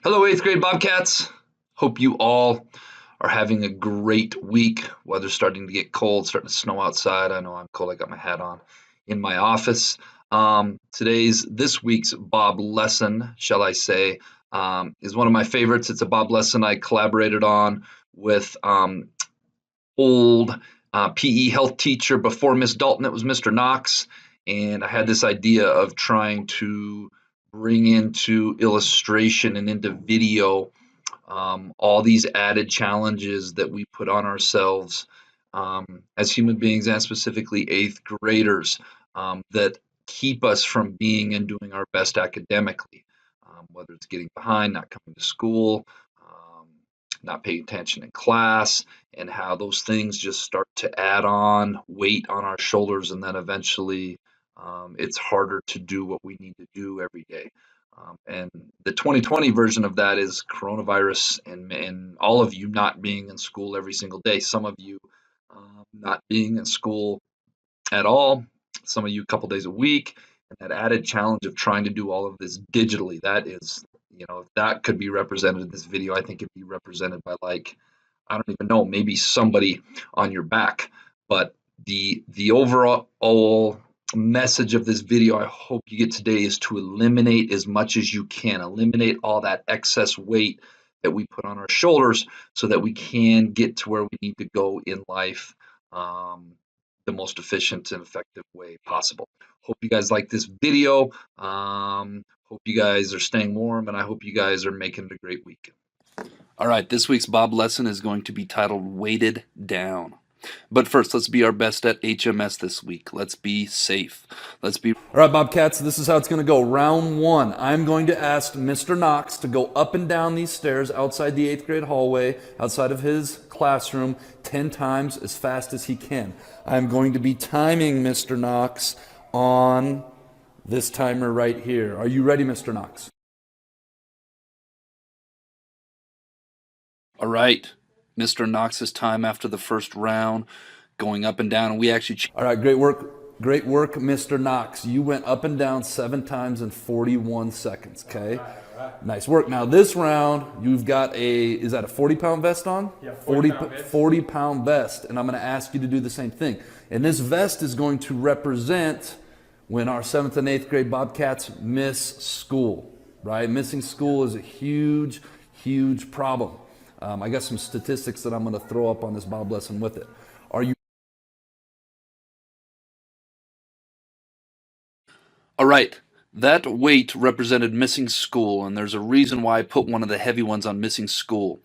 Hello, eighth grade Bobcats. Hope you all are having a great week. Weather's starting to get cold, starting to snow outside. I know I'm cold. I got my hat on in my office. This week's Bob lesson, shall I say, is one of my favorites. It's a Bob lesson I collaborated on with old PE health teacher before Miss Dalton. It was Mr. Knox, and I had this idea of trying to bring into illustration and into video all these added challenges that we put on ourselves as human beings and specifically eighth graders that keep us from being and doing our best academically, whether it's getting behind, not coming to school, not paying attention in class, and how those things just start to add on weight on our shoulders, and then eventually it's harder to do what we need to do every day. And the 2020 version of that is coronavirus and all of you not being in school every single day. Some of you not being in school at all, some of you a couple days a week, and that added challenge of trying to do all of this digitally. That is, if that could be represented in this video, I think it'd be represented by like, I don't even know, maybe somebody on your back. But the overall message of this video I hope you get today is to eliminate as much as you can. Eliminate all that excess weight that we put on our shoulders so that we can get to where we need to go in life the most efficient and effective way possible. Hope you guys like this video. Hope you guys are staying warm, and I hope you guys are making it a great week. All right, this week's Bob lesson is going to be titled Weighted Down. But first, let's be our best at HMS this week. Let's be safe. All right, Bobcats, this is how it's going to go. Round one, I'm going to ask Mr. Knox to go up and down these stairs outside the 8th grade hallway, outside of his classroom, 10 times as fast as he can. I'm going to be timing Mr. Knox on this timer right here. Are you ready, Mr. Knox? All right, Mr. Knox's time after the first round, going up and down, and we actually... All right, great work. Great work, Mr. Knox. You went up and down 7 times in 41 seconds, okay? All right. Nice work. Now this round, you've got is that a 40-pound vest on? Yeah, 40-pound vest, and I'm going to ask you to do the same thing. And this vest is going to represent when our 7th and 8th grade Bobcats miss school, right? Missing school is a huge, huge problem. I got some statistics that I'm going to throw up on this Bob lesson with it. Are you? All right, that weight represented missing school, and there's a reason why I put one of the heavy ones on missing school.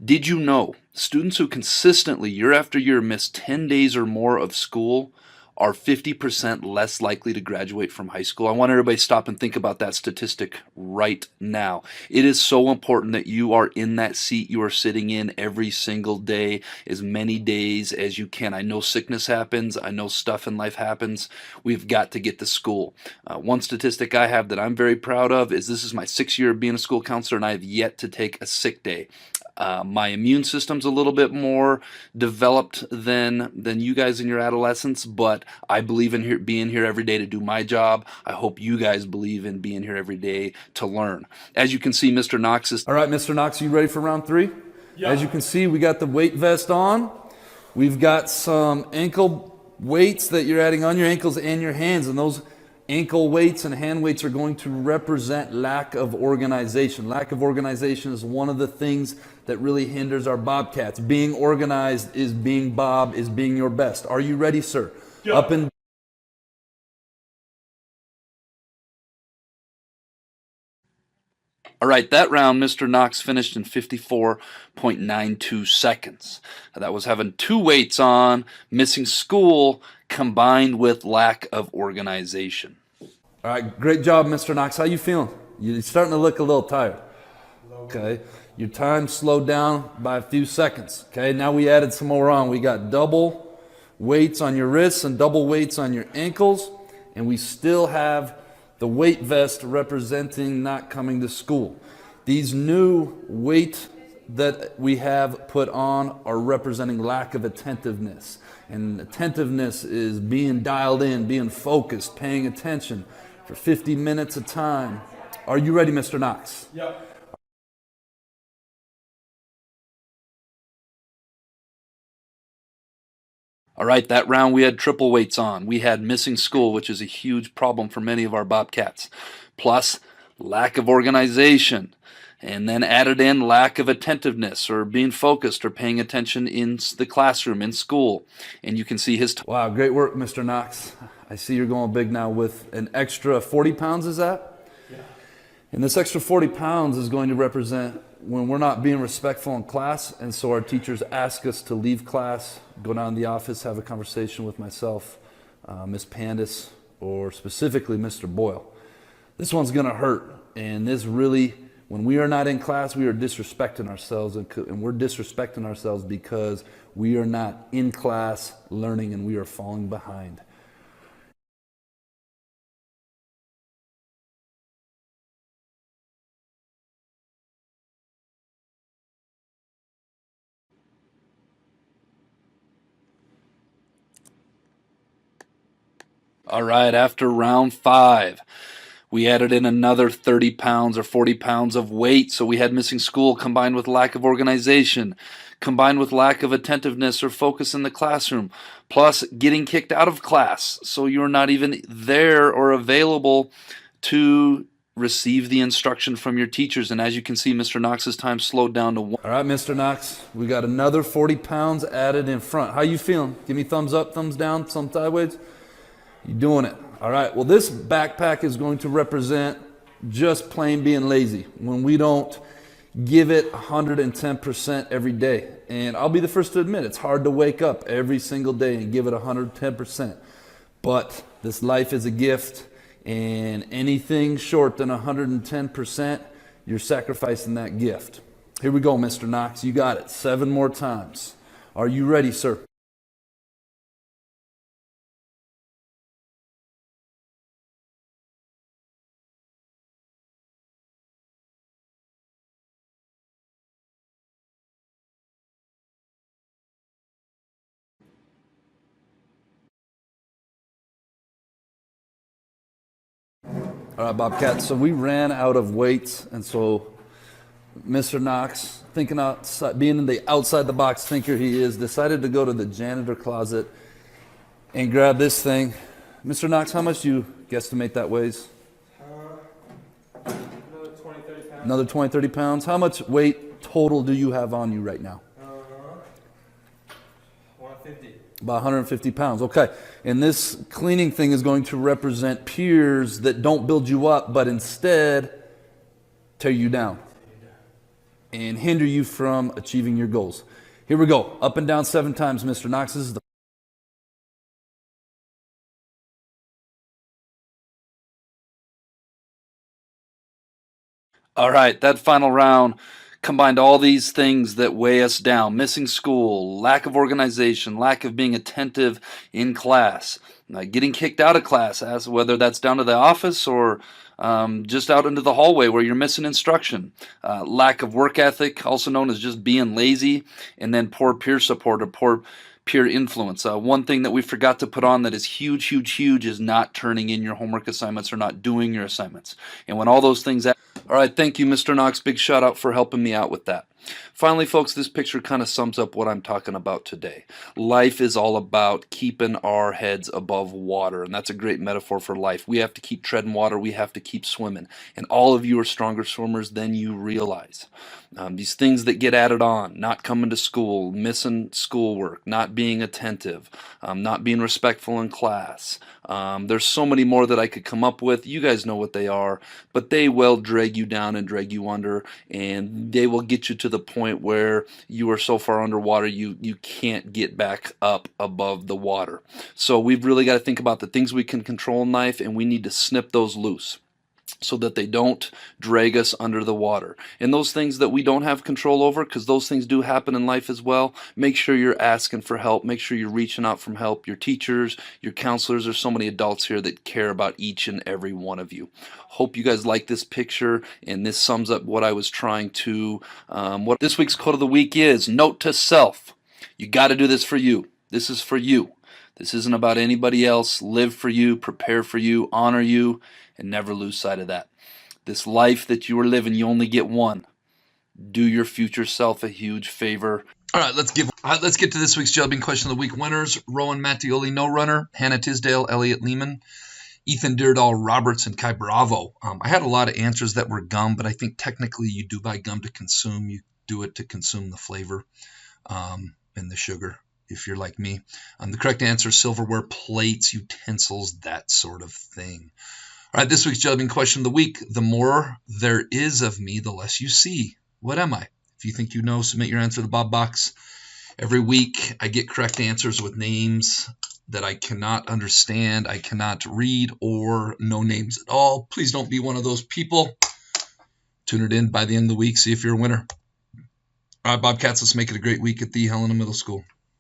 Did you know students who consistently, year after year, miss 10 days or more of school are 50% less likely to graduate from high school? I want everybody to stop and think about that statistic right now. It is so important that you are in that seat you are sitting in every single day, as many days as you can. I know sickness happens. I know stuff in life happens. We've got to get to school. One statistic I have that I'm very proud of is this is my 6th year of being a school counselor, and I have yet to take a sick day. My immune system's a little bit more developed than you guys in your adolescence, but I believe in being here every day to do my job. I hope you guys believe in being here every day to learn. As you can see, Mr. Knox is... All right, Mr. Knox, are you ready for round 3? Yeah. As you can see, we got the weight vest on. We've got some ankle weights that you're adding on your ankles and your hands, and those ankle weights and hand weights are going to represent lack of organization. Lack of organization is one of the things that really hinders our Bobcats. Being organized is being Bob, is being your best. Are you ready, sir? Yeah. Up and All right, that round, Mr. Knox finished in 54.92 seconds. That was having 2 weights on, missing school, combined with lack of organization. All right, great job, Mr. Knox. How you feeling? You're starting to look a little tired. Okay, your time slowed down by a few seconds. Okay, now we added some more on. We got double weights on your wrists and double weights on your ankles, and we still have the weight vest representing not coming to school. These new weight that we have put on are representing lack of attentiveness. And attentiveness is being dialed in, being focused, paying attention for 50 minutes a time. Are you ready, Mr. Knox? Yep. All right, that round we had triple weights on. We had missing school, which is a huge problem for many of our Bobcats, plus lack of organization, and then added in lack of attentiveness or being focused or paying attention in the classroom, in school. And you can see his Wow, great work, Mr. Knox. I see you're going big now with an extra 40 pounds, is that? Yeah. And this extra 40 pounds is going to represent when we're not being respectful in class, and so our teachers ask us to leave class, go down to the office, have a conversation with myself, Ms. Pandis, or specifically Mr. Boyle. This one's gonna hurt, and this really, when we are not in class, we are disrespecting ourselves, and we're disrespecting ourselves because we are not in class learning and we are falling behind. All right, after round 5, we added in another 30 pounds or 40 pounds of weight. So we had missing school combined with lack of organization, combined with lack of attentiveness or focus in the classroom, plus getting kicked out of class. So you're not even there or available to receive the instruction from your teachers. And as you can see, Mr. Knox's time slowed down to 1. All right, Mr. Knox, we got another 40 pounds added in front. How you feeling? Give me thumbs up, thumbs down, some sideways. You doing it. All right, well, this backpack is going to represent just plain being lazy when we don't give it 110% every day. And I'll be the first to admit, it's hard to wake up every single day and give it 110%. But this life is a gift, and anything short than 110%, you're sacrificing that gift. Here we go, Mr. Knox. You got it. 7 more times. Are you ready, sir? All right, Bobcat, so we ran out of weights, and so Mr. Knox, thinking outside, being the outside the box thinker he is, decided to go to the janitor closet and grab this thing. Mr. Knox, how much do you guesstimate that weighs? Another 20, 30 pounds. Another 20, 30 pounds. How much weight total do you have on you right now? 150. About 150 pounds. Okay. And this cleaning thing is going to represent peers that don't build you up, but instead tear you down and hinder you from achieving your goals. Here we go. Up and down 7 times, Mr. Knox. This is the All right, that final round combined all these things that weigh us down: missing school, lack of organization, lack of being attentive in class, getting kicked out of class, as whether that's down to the office or just out into the hallway where you're missing instruction, lack of work ethic, also known as just being lazy, and then poor peer support or poor peer influence. One thing that we forgot to put on that is huge, huge, huge is not turning in your homework assignments or not doing your assignments. And when all those things... All right, thank you, Mr. Knox. Big shout out for helping me out with that. Finally, folks, this picture kind of sums up what I'm talking about today. Life is all about keeping our heads above water, and that's a great metaphor for life. We have to keep treading water. We have to keep swimming, and all of you are stronger swimmers than you realize. These things that get added on: not coming to school, missing schoolwork, not being attentive, not being respectful in class. There's so many more that I could come up with. You guys know what they are, but they will drag you down and drag you under, and they will get you to the point where you are so far underwater you can't get back up above the water. So we've really got to think about the things we can control in life, and we need to snip those loose so that they don't drag us under the water. And those things that we don't have control over, because those things do happen in life as well, make sure you're asking for help. Make sure you're reaching out for help. Your teachers, your counselors, there's so many adults here that care about each and every one of you. Hope you guys like this picture, and this sums up what I was trying to, what this week's quote of the week is: note to self, you got to do this for you. This is for you. This isn't about anybody else. Live for you, prepare for you, honor you, and never lose sight of that. This life that you are living, you only get one. Do your future self a huge favor. All right, let's get to this week's Jelly Bean Question of the Week winners. Rowan Mattioli, no runner. Hannah Tisdale, Elliot Lehman, Ethan Deardahl Roberts, and Kai Bravo. I had a lot of answers that were gum, but I think technically you do buy gum to consume. You do it to consume the flavor and the sugar, if you're like me. The correct answer is silverware, plates, utensils, that sort of thing. All right, this week's Jelly Bean Question of the Week. The more there is of me, the less you see. What am I? If you think you know, submit your answer to the Bob Box. Every week, I get correct answers with names that I cannot understand, I cannot read, or no names at all. Please don't be one of those people. Tune it in by the end of the week. See if you're a winner. All right, Bobcats, let's make it a great week at the Helena Middle School.